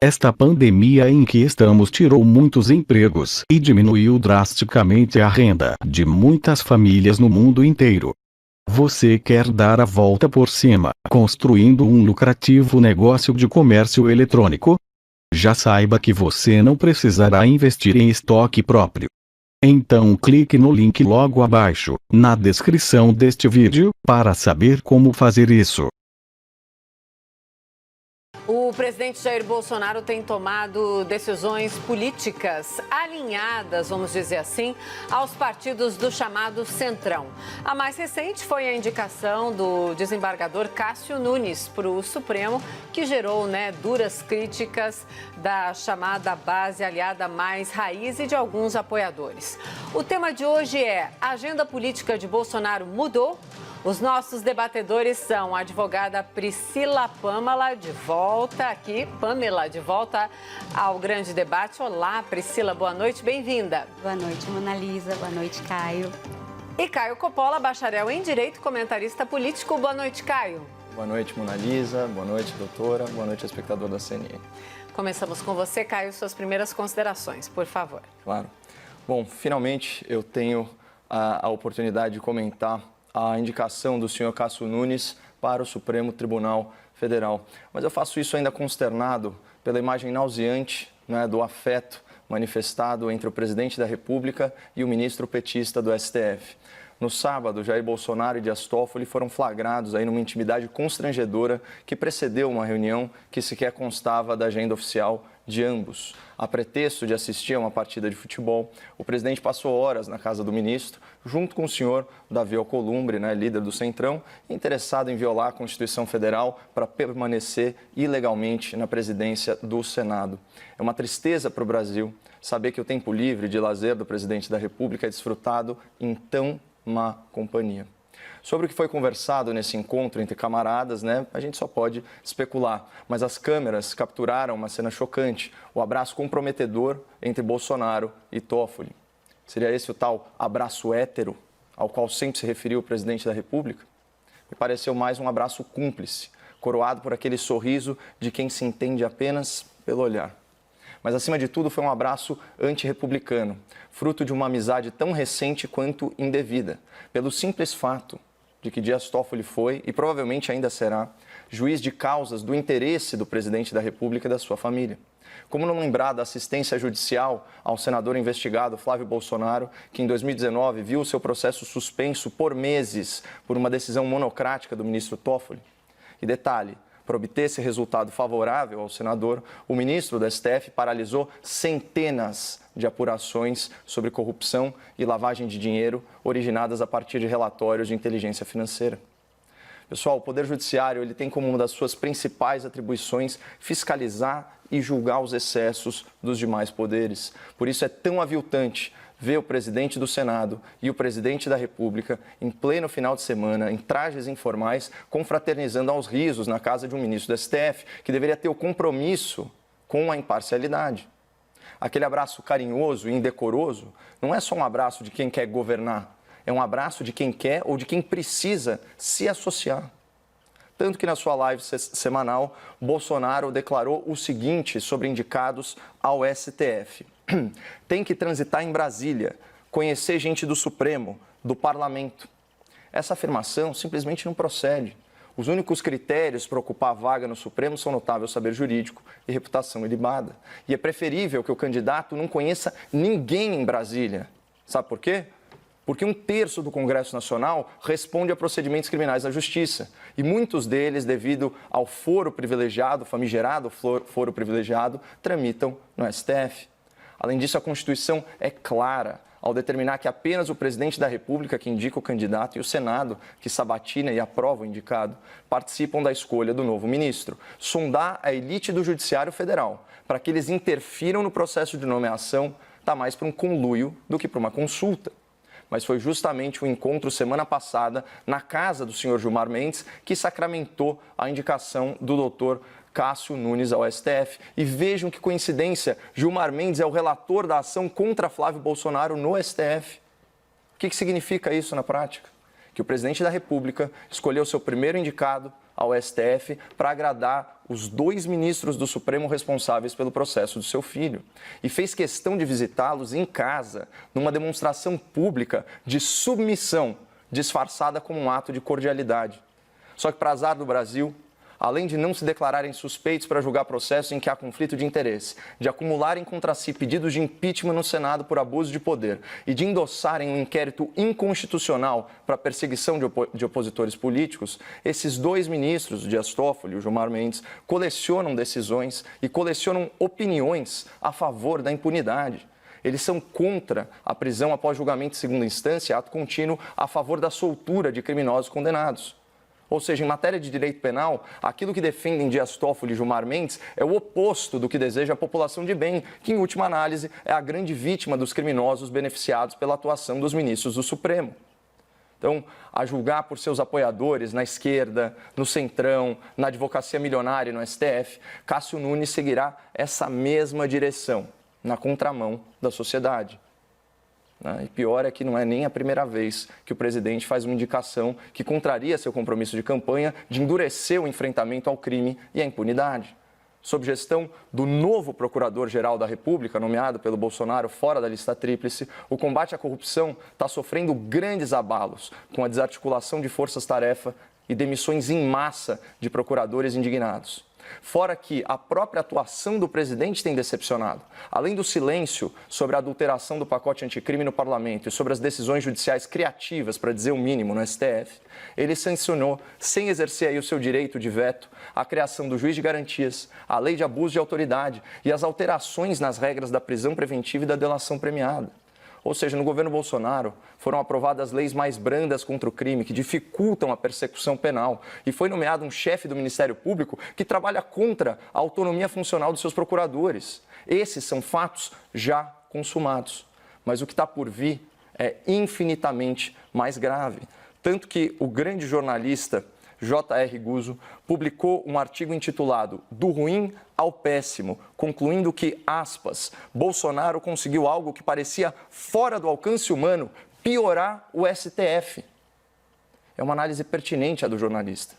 Esta pandemia em que estamos tirou muitos empregos e diminuiu drasticamente a renda de muitas famílias no mundo inteiro. Você quer dar a volta por cima, construindo um lucrativo negócio de comércio eletrônico? Já saiba que você não precisará investir em estoque próprio. Então clique no link logo abaixo, na descrição deste vídeo, para saber como fazer isso. O presidente Jair Bolsonaro tem tomado decisões políticas alinhadas, vamos dizer assim, aos partidos do chamado Centrão. A mais recente foi a indicação do desembargador Cássio Nunes para o Supremo, que gerou duras críticas da chamada base aliada mais raiz e de alguns apoiadores. O tema de hoje é: a agenda política de Bolsonaro mudou? Os nossos debatedores são a advogada Priscila Pamela, de volta aqui. Pamela, de volta ao grande debate. Olá, Priscila, boa noite, bem-vinda. Boa noite, Mona Lisa. Boa noite, Caio. E Caio Coppola, bacharel em Direito, comentarista político. Boa noite, Caio. Boa noite, Mona Lisa. Boa noite, doutora. Boa noite, espectador da CNN. Começamos com você, Caio, suas primeiras considerações, por favor. Claro. Bom, finalmente eu tenho a oportunidade de comentar a indicação do senhor Cássio Nunes para o Supremo Tribunal Federal. Mas eu faço isso ainda consternado pela imagem nauseante do afeto manifestado entre o presidente da República e o ministro petista do STF. No sábado, Jair Bolsonaro e Dias Toffoli foram flagrados aí numa intimidade constrangedora que precedeu uma reunião que sequer constava da agenda oficial de ambos. A pretexto de assistir a uma partida de futebol, o presidente passou horas na casa do ministro, junto com o senhor Davi Alcolumbre, líder do Centrão, interessado em violar a Constituição Federal para permanecer ilegalmente na presidência do Senado. É uma tristeza para o Brasil saber que o tempo livre de lazer do presidente da República é desfrutado em tão má companhia. Sobre o que foi conversado nesse encontro entre camaradas, a gente só pode especular. Mas as câmeras capturaram uma cena chocante, o abraço comprometedor entre Bolsonaro e Toffoli. Seria esse o tal abraço hétero, ao qual sempre se referiu o presidente da República? Me pareceu mais um abraço cúmplice, coroado por aquele sorriso de quem se entende apenas pelo olhar. Mas, acima de tudo, foi um abraço antirrepublicano, fruto de uma amizade tão recente quanto indevida, pelo simples fato de que Dias Toffoli foi, e provavelmente ainda será, juiz de causas do interesse do presidente da República e da sua família. Como não lembrar da assistência judicial ao senador investigado Flávio Bolsonaro, que em 2019 viu seu processo suspenso por meses por uma decisão monocrática do ministro Toffoli? E detalhe, para obter esse resultado favorável ao senador, o ministro do STF paralisou centenas de apurações sobre corrupção e lavagem de dinheiro originadas a partir de relatórios de inteligência financeira. Pessoal, o Poder Judiciário ele tem como uma das suas principais atribuições fiscalizar e julgar os excessos dos demais poderes. Por isso é tão aviltante ver o presidente do Senado e o presidente da República, em pleno final de semana, em trajes informais, confraternizando aos risos na casa de um ministro do STF, que deveria ter o compromisso com a imparcialidade. Aquele abraço carinhoso e indecoroso não é só um abraço de quem quer governar, é um abraço de quem quer ou de quem precisa se associar. Tanto que na sua live semanal, Bolsonaro declarou o seguinte sobre indicados ao STF. Tem que transitar em Brasília, conhecer gente do Supremo, do Parlamento. Essa afirmação simplesmente não procede. Os únicos critérios para ocupar a vaga no Supremo são notável saber jurídico e reputação ilibada. E é preferível que o candidato não conheça ninguém em Brasília. Sabe por quê? Porque 1/3 do Congresso Nacional responde a procedimentos criminais da Justiça. E muitos deles, devido ao foro privilegiado, famigerado foro privilegiado, tramitam no STF. Além disso, a Constituição é clara ao determinar que apenas o presidente da República, que indica o candidato, e o Senado, que sabatina e aprova o indicado, participam da escolha do novo ministro. Sondar a elite do Judiciário Federal para que eles interfiram no processo de nomeação está mais para um conluio do que para uma consulta. Mas foi justamente o encontro semana passada na casa do senhor Gilmar Mendes que sacramentou a indicação do doutor Cássio Nunes ao STF. E vejam que coincidência, Gilmar Mendes é o relator da ação contra Flávio Bolsonaro no STF. O que significa isso na prática? Que o presidente da República escolheu seu primeiro indicado ao STF para agradar os 2 ministros do Supremo responsáveis pelo processo do seu filho. E fez questão de visitá-los em casa, numa demonstração pública de submissão, disfarçada como um ato de cordialidade. Só que, para azar do Brasil, além de não se declararem suspeitos para julgar processos em que há conflito de interesse, de acumularem contra si pedidos de impeachment no Senado por abuso de poder e de endossarem um inquérito inconstitucional para perseguição de opositores políticos, esses 2 ministros, o Dias Toffoli e o Gilmar Mendes, colecionam decisões e colecionam opiniões a favor da impunidade. Eles são contra a prisão após julgamento de segunda instância, ato contínuo a favor da soltura de criminosos condenados. Ou seja, em matéria de direito penal, aquilo que defendem Dias Toffoli e Gilmar Mendes é o oposto do que deseja a população de bem, que, em última análise, é a grande vítima dos criminosos beneficiados pela atuação dos ministros do Supremo. Então, a julgar por seus apoiadores na esquerda, no centrão, na advocacia milionária e no STF, Cássio Nunes seguirá essa mesma direção, na contramão da sociedade. E pior é que não é nem a primeira vez que o presidente faz uma indicação que contraria seu compromisso de campanha de endurecer o enfrentamento ao crime e à impunidade. Sob gestão do novo Procurador-Geral da República, nomeado pelo Bolsonaro fora da lista tríplice, o combate à corrupção está sofrendo grandes abalos, com a desarticulação de forças-tarefa e demissões em massa de procuradores indignados. Fora que a própria atuação do presidente tem decepcionado. Além do silêncio sobre a adulteração do pacote anticrime no parlamento e sobre as decisões judiciais criativas, para dizer o mínimo, no STF, ele sancionou, sem exercer aí o seu direito de veto, a criação do juiz de garantias, a lei de abuso de autoridade e as alterações nas regras da prisão preventiva e da delação premiada. Ou seja, no governo Bolsonaro foram aprovadas leis mais brandas contra o crime, que dificultam a persecução penal. E foi nomeado um chefe do Ministério Público que trabalha contra a autonomia funcional dos seus procuradores. Esses são fatos já consumados. Mas o que está por vir é infinitamente mais grave. Tanto que o grande jornalista J.R. Guzzo publicou um artigo intitulado Do Ruim ao Péssimo, concluindo que, aspas, Bolsonaro conseguiu algo que parecia fora do alcance humano, piorar o STF. É uma análise pertinente a do jornalista,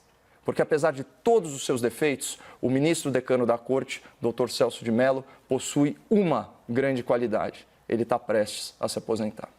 porque apesar de todos os seus defeitos, o ministro decano da Corte, Dr. Celso de Mello, possui uma grande qualidade: ele está prestes a se aposentar.